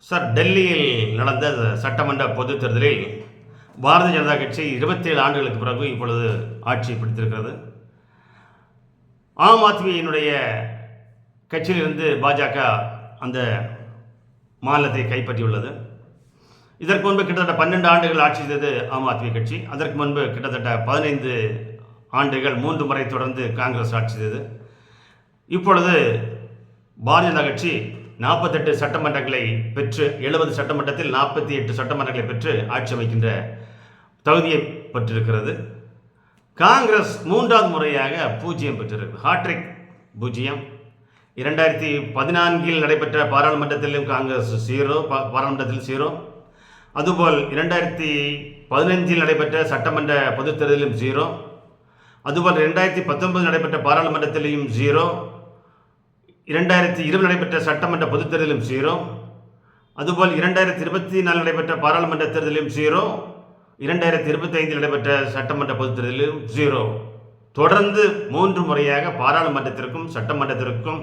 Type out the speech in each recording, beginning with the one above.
Sir, டெல்லியில் நடந்த சட்டமன்ற பொதுத் தேர்தலில் பாரதிய ஜனதா கட்சி 27 ஆண்டுகளுக்கு பிறகு இப்பொழுது ஆட்சியை பிடித்திருக்கிறது. ஆம் ஆத்மியினுடைய கட்சியிலிருந்து பாஜக அந்த மாநிலத்தை கைப்பற்றியுள்ளது. இதற்கு முன்பு கிட்டத்தட்ட 12 ஆண்டுகள் ஆட்சி செய்தது ஆம் ஆத்மி கட்சி. அதற்கு முன்பு கிட்டத்தட்ட 15 ஆண்டுகள் 3 முறை தொடர்ந்து காங்கிரஸ் ஆட்சி செய்தது. இப்பொழுது பாரதிய ஜனதா கட்சி 48 சட்டமன்றங்களை பெற்று 70 சட்டமன்றத்தில் 48 சட்டமன்றங்களை பெற்று ஆட்சி அமைக்கின்ற தகுதியை பெற்றிருக்கிறது. காங்கிரஸ் 3வது முறையாக பூஜ்ஜியம் பெற்றிருக்கு, ஹாட்ரிக் பூஜ்ஜியம். 2014 நடைபெற்ற பாராளுமன்றத்திலும் காங்கிரஸ் 0, பாராளுமன்றத்தில் 0. அதுபோல் 2015 நடைபெற்ற சட்டமன்ற பொதுத் தேர்தலிலும் 0. அதுபோல் 2019 நடைபெற்ற பாராளுமன்றத்திலும் 0. 2020 நடைபெற்ற சட்டமன்ற பொதுத் தேர்தலிலும் 0. அதுபோல் 2024 நடைபெற்ற பாராளுமன்ற தேர்தலிலும் 0. 2025 நடைபெற்ற சட்டமன்ற பொதுத் தேர்தலிலும் 0. தொடர்ந்து 3 முறையாக பாராளுமன்றத்திற்கும் சட்டமன்றத்திற்கும்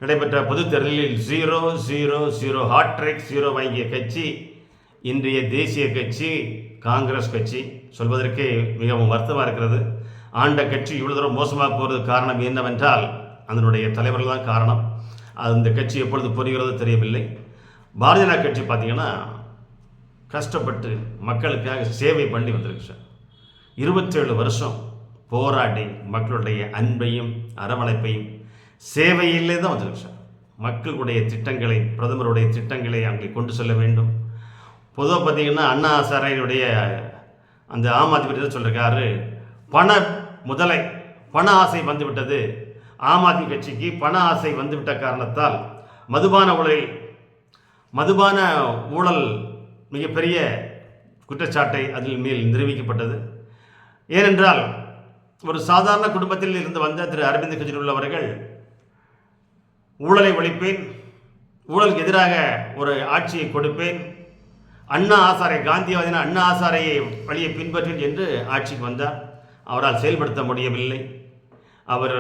நடைபெற்ற பொதுத் தேர்தலில் 0, 0, 0 ஹாட்ரிக் 0 வாங்கிய கட்சி இன்றைய தேசிய கட்சி காங்கிரஸ் கட்சி. சொல்வதற்கே மிகவும் வருத்தமாக இருக்கிறது. ஆண்ட கட்சி இவ்வளவு தூரம் மோசமாக போகிறது காரணம் என்னவென்றால் அதனுடைய தலைவர்கள் தான் காரணம். அந்த கட்சி எப்பொழுது புரிகிறது தெரியவில்லை. பாரதிய ஜனதா கட்சி பார்த்திங்கன்னா கஷ்டப்பட்டு மக்களுக்காக சேவை பண்ணி வந்திருக்கு சார். 27 வருஷம் போராடி மக்களுடைய அன்பையும் அரவணைப்பையும் சேவையிலே தான் வந்திருக்கு சார். மக்களுடைய திட்டங்களை, பிரதமருடைய திட்டங்களை அங்கே கொண்டு செல்ல வேண்டும். பொதுவாக பார்த்திங்கன்னா அண்ணா ஹசாரேனுடைய அந்த ஆம் ஆத்மி பற்றி சொல்லியிருக்காரு, பண ஆசை வந்துவிட்டது. ஆம் ஆத்மி கட்சிக்கு பண ஆசை வந்துவிட்ட காரணத்தால் மதுபான ஊழல் மிகப்பெரிய குற்றச்சாட்டை அதில் மேல் நிரூபிக்கப்பட்டது. ஏனென்றால் ஒரு சாதாரண குடும்பத்தில் இருந்து வந்த திரு அரவிந்த் கெஜ்ரிவால் அவர்கள் ஊழலை ஒழிப்பேன், ஊழலுக்கு எதிராக ஒரு ஆட்சியை கொடுப்பேன், அண்ணா ஆசாரை காந்தியவாதியான அண்ணா ஆசாரையை வழியை பின்பற்றேன் என்று ஆட்சிக்கு வந்தார். அவரால் செயல்படுத்த முடியவில்லை. அவர்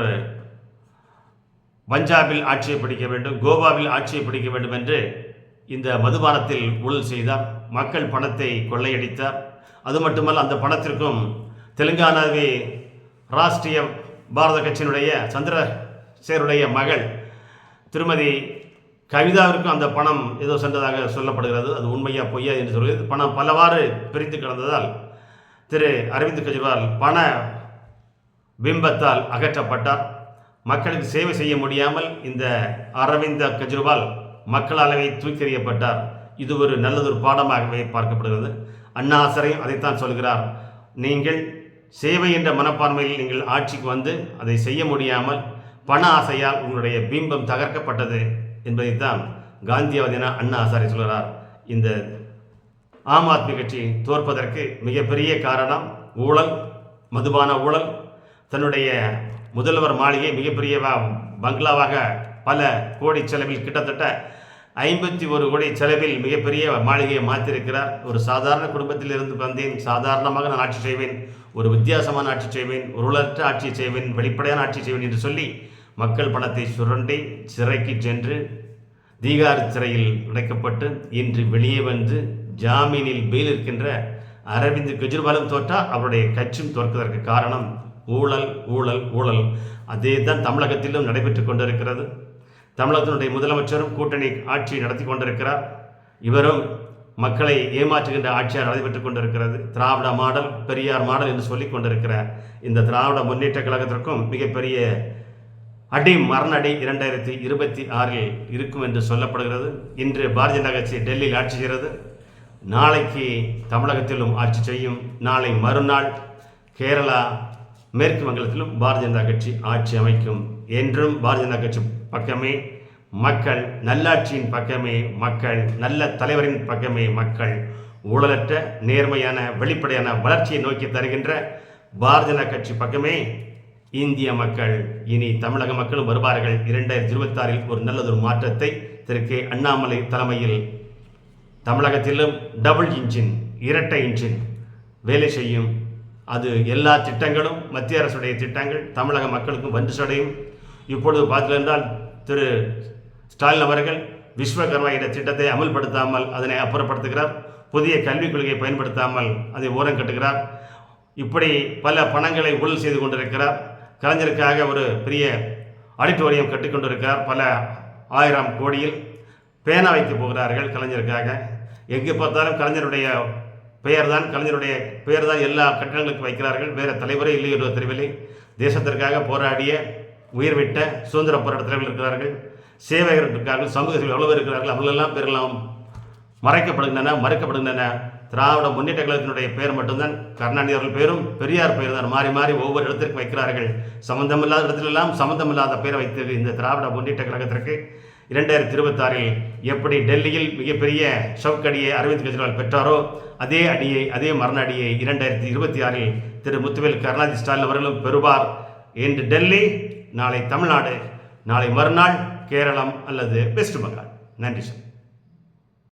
பஞ்சாபில் ஆட்சியை பிடிக்க வேண்டும், கோவாவில் ஆட்சியை பிடிக்க வேண்டும் என்று இந்த மதுபானத்தில் ஊழல் செய்தார். மக்கள் பணத்தை கொள்ளையடித்தார். அது மட்டுமல்ல, அந்த பணத்திற்கும் தெலுங்கானாவே ராஷ்டிரிய பாரத கட்சியினுடைய சந்திரசேகருடைய மகள் திருமதி கவிதாவிற்கும் அந்த பணம் ஏதோ சென்றதாக சொல்லப்படுகிறது. அது உண்மையா பொய்யா என்று சொல்கிறது. பணம் பலவாறு பிரித்து கிடந்ததால் திரு அரவிந்த் கெஜ்ரிவால் பண பிம்பத்தால் அகற்றப்பட்டார். மக்களுக்கு சேவை செய்ய முடியாமல் இந்த அரவிந்த் கெஜ்ரிவால் மக்களாலவே தூக்கி எறியப்பட்டார். இது ஒரு நல்லதொரு பாடமாகவே பார்க்கப்படுகிறது. அண்ணா ஹசாரேயும் அதைத்தான் சொல்கிறார். நீங்கள் சேவை என்ற மனப்பான்மையில் நீங்கள் ஆட்சிக்கு வந்து அதை செய்ய முடியாமல் பண ஆசையால் உங்களுடைய பிம்பம் தகர்க்கப்பட்டது என்பதைத்தான் காந்தியவாதியான அண்ணா ஹசாரே சொல்கிறார். இந்த ஆம் ஆத்மி கட்சி தோற்பதற்கு மிகப்பெரிய காரணம் ஊழல், மதுபான ஊழல். தன்னுடைய முதல்வர் மாளிகை மிகப்பெரிய பங்களாவாக பல கோடி செலவில், கிட்டத்தட்ட 51 கோடி செலவில் மிகப்பெரிய மாளிகையை மாற்றிருக்கிறார். ஒரு சாதாரண குடும்பத்தில் இருந்து வந்தேன், சாதாரணமாக நான் ஆட்சி செய்வேன், ஒரு வித்தியாசமான ஆட்சி செய்வேன், ஒரு ஊழலற்ற ஆட்சி செய்வேன், வெளிப்படையான ஆட்சி செய்வேன் என்று சொல்லி மக்கள் பணத்தை சுரண்டி சிறைக்கு சென்று தீகார் சிறையில் அடைக்கப்பட்டு இன்று வெளியே வந்து ஜாமீனில் பெயில் இருக்கின்ற அரவிந்த் கெஜ்ரிவாலும் தோற்றார். அவருடைய கட்சியும் தோற்கதற்கு காரணம் ஊழல், ஊழல், ஊழல். அதே தான் தமிழகத்திலும் நடைபெற்று கொண்டிருக்கிறது. தமிழகத்தினுடைய முதலமைச்சரும் கூட்டணி ஆட்சி நடத்தி கொண்டிருக்கிறார். இவரும் மக்களை ஏமாற்றுகின்ற ஆட்சியாக நடைபெற்றுக் கொண்டிருக்கிறது. திராவிட மாடல், பெரியார் மாடல் என்று சொல்லிக் கொண்டிருக்கிற இந்த திராவிட முன்னேற்ற கழகத்திற்கும் மிகப்பெரிய அடி, மரணடி 2026 இருக்கும் என்று சொல்லப்படுகிறது. இன்று பாரதிய ஜனதா கட்சி டெல்லியில் ஆட்சி செய்கிறது. நாளைக்கு தமிழகத்திலும் ஆட்சி செய்யும். நாளை மறுநாள் கேரளா, மேற்கு வங்கத்திலும் பாரதிய ஜனதா கட்சி ஆட்சி அமைக்கும். என்றும் பாரதிய ஜனதா கட்சி பக்கமே மக்கள், நல்லாட்சியின் பக்கமே மக்கள், நல்ல தலைவரின் பக்கமே மக்கள், ஊழலற்ற நேர்மையான வெளிப்படையான வளர்ச்சியை நோக்கி தருகின்ற பாரதிய ஜனதா கட்சி பக்கமே இந்திய மக்கள். இனி தமிழக மக்களும் வருவார்கள். 2026 ஒரு நல்லதொரு மாற்றத்தை திரு கே அண்ணாமலை தலைமையில் தமிழகத்திலும் டபுள் இன்ஜின், இரட்டை இன்ஜின் வேலை செய்யும். அது எல்லா திட்டங்களும் மத்திய அரசுடைய திட்டங்கள் தமிழக மக்களுக்கும் வந்து சடையும். இப்பொழுது பார்த்தீர்கள் என்றால் திரு ஸ்டாலின் அவர்கள் விஸ்வகர்மா என்ற திட்டத்தை அமல்படுத்தாமல் அதனை அப்புறப்படுத்துகிறார். புதிய கல்விக் கொள்கையை பயன்படுத்தாமல் அதை ஓரம் கட்டுகிறார். இப்படி பல பணங்களை ஊழல் செய்து கொண்டிருக்கிறார். கலைஞருக்காக ஒரு பெரிய ஆடிட்டோரியம் கட்டிக்கொண்டிருக்கிறார். பல 1000 கோடியில் பேனா வைக்க போகிறார்கள் கலைஞருக்காக. எங்கே பார்த்தாலும் கலைஞருடைய பெயர் தான் எல்லா கட்டணங்களுக்கும் வைக்கிறார்கள். வேறு தலைவரே இல்லை என்று தெரியவில்லை. தேசத்திற்காக போராடிய உயிர்விட்ட சுதந்திர போராட்ட தலைவர்கள் இருக்கிறார்கள், சேவகர்கள் இருக்கிறார்கள், சமூக சேவர்கள் எவ்வளவு இருக்கிறார்கள். அவர்களெல்லாம் பேரெல்லாம் மறைக்கப்படுகின்றன. திராவிட முன்னேற்ற கழகத்தினுடைய பெயர் மட்டும்தான், கருணாநிதி அவர்கள் பெயரும் பெரியார் பெயர் தான் மாறி மாறி ஒவ்வொரு இடத்திற்கு வைக்கிறார்கள். சம்பந்தமில்லாத இடத்திலெல்லாம் சம்பந்தமில்லாத பெயரை வைத்து இந்த திராவிட முன்னேற்ற கழகத்திற்கு 2026 எப்படி டெல்லியில் மிகப்பெரிய ஷவுக்கடியை அரவிந்த் கெஜ்ரிவால் பெற்றாரோ அதே அடியை, அதே மரண அடியை 2026 திரு முத்துவேல் கருணாநிதி ஸ்டாலின் அவர்களும் பெறுவார். இன்று டெல்லி, நாளை தமிழ்நாடு, நாளை மறுநாள் கேரளம் அல்லது வெஸ்ட் பெங்கால். நன்றி சார்.